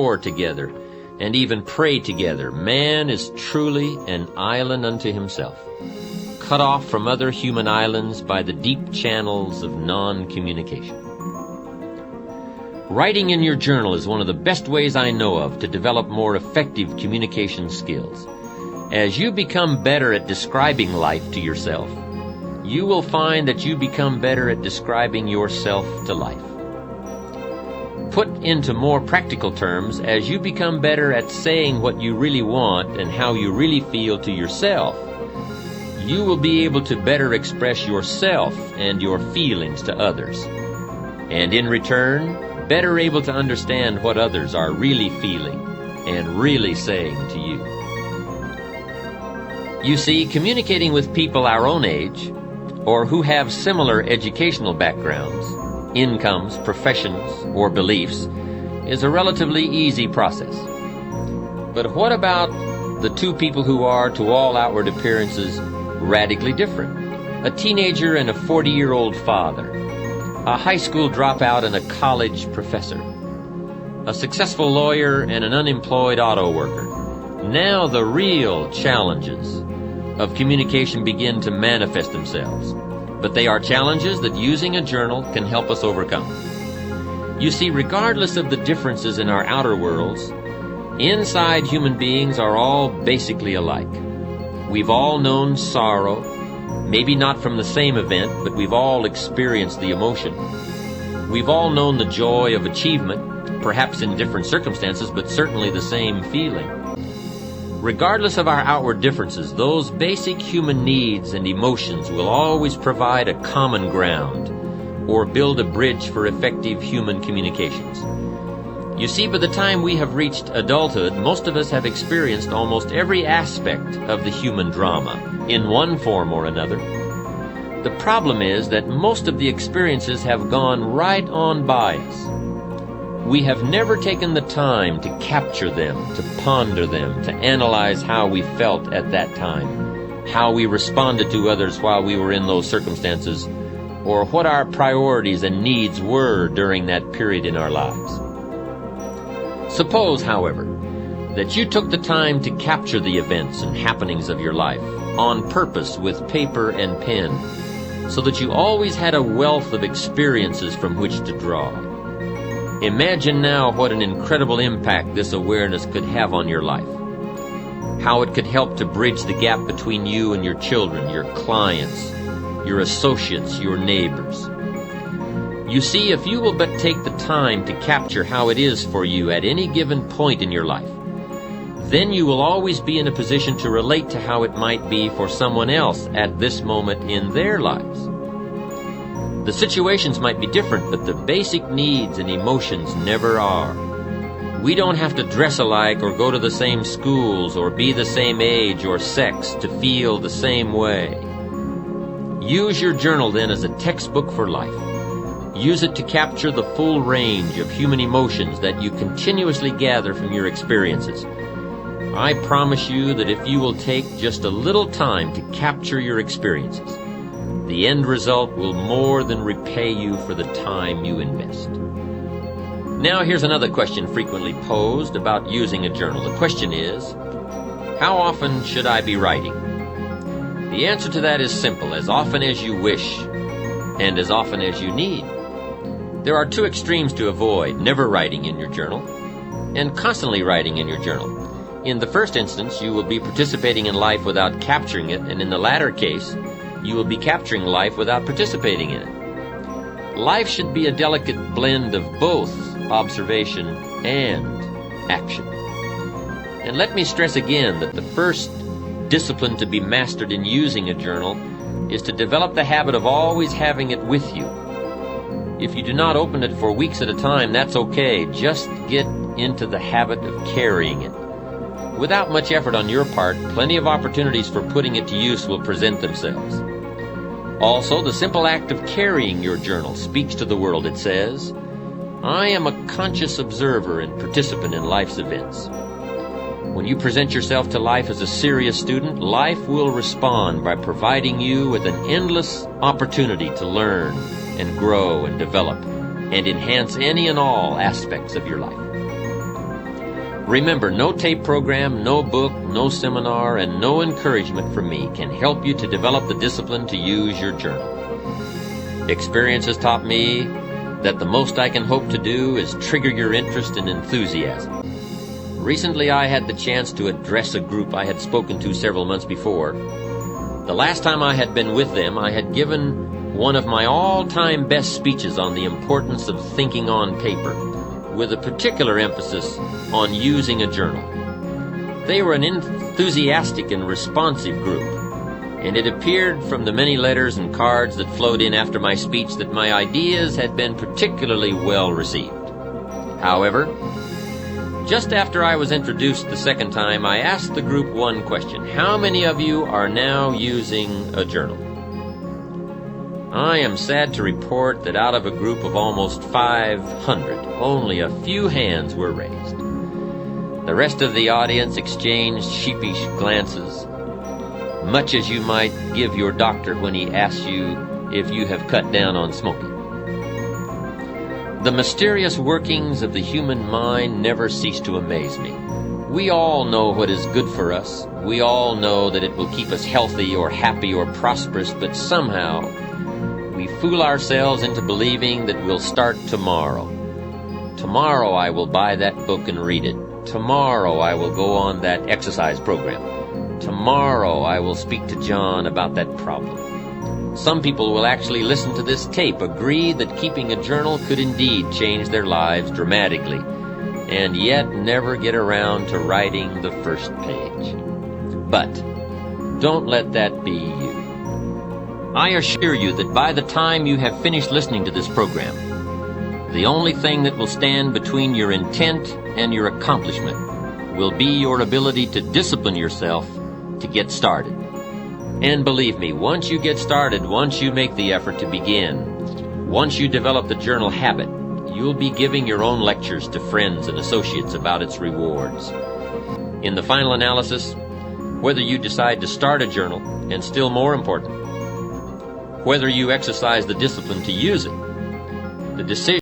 explore together, and even pray together, man is truly an island unto himself, cut off from other human islands by the deep channels of non-communication. Writing in your journal is one of the best ways I know of to develop more effective communication skills. As you become better at describing life to yourself, you will find that you become better at describing yourself to life. Put into more practical terms, as you become better at saying what you really want and how you really feel to yourself, you will be able to better express yourself and your feelings to others, and in return, better able to understand what others are really feeling and really saying to you. You see, communicating with people our own age, or who have similar educational backgrounds, incomes, professions, or beliefs, is a relatively easy process. But what about the two people who are, to all outward appearances, radically different? A teenager and a 40-year-old father, a high school dropout and a college professor, a successful lawyer and an unemployed auto worker. Now the real challenges of communication begin to manifest themselves. But they are challenges that using a journal can help us overcome. You see, regardless of the differences in our outer worlds, inside human beings are all basically alike. We've all known sorrow, maybe not from the same event, but we've all experienced the emotion. We've all known the joy of achievement, perhaps in different circumstances, but certainly the same feeling. Regardless of our outward differences, those basic human needs and emotions will always provide a common ground or build a bridge for effective human communications. You see, by the time we have reached adulthood, most of us have experienced almost every aspect of the human drama in one form or another. The problem is that most of the experiences have gone right on by us. We have never taken the time to capture them, to ponder them, to analyze how we felt at that time, how we responded to others while we were in those circumstances, or what our priorities and needs were during that period in our lives. Suppose, however, that you took the time to capture the events and happenings of your life on purpose with paper and pen, so that you always had a wealth of experiences from which to draw. Imagine now what an incredible impact this awareness could have on your life. How it could help to bridge the gap between you and your children, your clients, your associates, your neighbors. You see, if you will but take the time to capture how it is for you at any given point in your life, then you will always be in a position to relate to how it might be for someone else at this moment in their lives. The situations might be different, but the basic needs and emotions never are. We don't have to dress alike or go to the same schools or be the same age or sex to feel the same way. Use your journal then as a textbook for life. Use it to capture the full range of human emotions that you continuously gather from your experiences. I promise you that if you will take just a little time to capture your experiences, the end result will more than repay you for the time you invest. Now here's another question frequently posed about using a journal. The question is, how often should I be writing? The answer to that is simple: as often as you wish and as often as you need. There are two extremes to avoid: never writing in your journal and constantly writing in your journal. In the first instance, you will be participating in life without capturing it, and in the latter case, you will be capturing life without participating in it. Life should be a delicate blend of both observation and action. And let me stress again that the first discipline to be mastered in using a journal is to develop the habit of always having it with you. If you do not open it for weeks at a time, that's okay. Just get into the habit of carrying it. Without much effort on your part, plenty of opportunities for putting it to use will present themselves. Also, the simple act of carrying your journal speaks to the world. It says, I am a conscious observer and participant in life's events. When you present yourself to life as a serious student, life will respond by providing you with an endless opportunity to learn and grow and develop and enhance any and all aspects of your life. Remember, no tape program, no book, no seminar, and no encouragement from me can help you to develop the discipline to use your journal. Experience has taught me that the most I can hope to do is trigger your interest and enthusiasm. Recently, I had the chance to address a group I had spoken to several months before. The last time I had been with them, I had given one of my all-time best speeches on the importance of thinking on paper, with a particular emphasis on using a journal. They were an enthusiastic and responsive group, and it appeared from the many letters and cards that flowed in after my speech that my ideas had been particularly well received. However, just after I was introduced the second time, I asked the group one question: how many of you are now using a journal? I am sad to report that out of a group of almost 500, only a few hands were raised. The rest of the audience exchanged sheepish glances, much as you might give your doctor when he asks you if you have cut down on smoking. The mysterious workings of the human mind never cease to amaze me. We all know what is good for us. We all know that it will keep us healthy or happy or prosperous, but somehow we fool ourselves into believing that we'll start tomorrow. Tomorrow I will buy that book and read it. Tomorrow I will go on that exercise program. Tomorrow I will speak to John about that problem. Some people will actually listen to this tape, agree that keeping a journal could indeed change their lives dramatically, and yet never get around to writing the first page. But don't let that be you. I assure you that by the time you have finished listening to this program, the only thing that will stand between your intent and your accomplishment will be your ability to discipline yourself to get started. And believe me, once you get started, once you make the effort to begin, once you develop the journal habit, you'll be giving your own lectures to friends and associates about its rewards. In the final analysis, whether you decide to start a journal, and still more important, whether you exercise the discipline to use it, the decision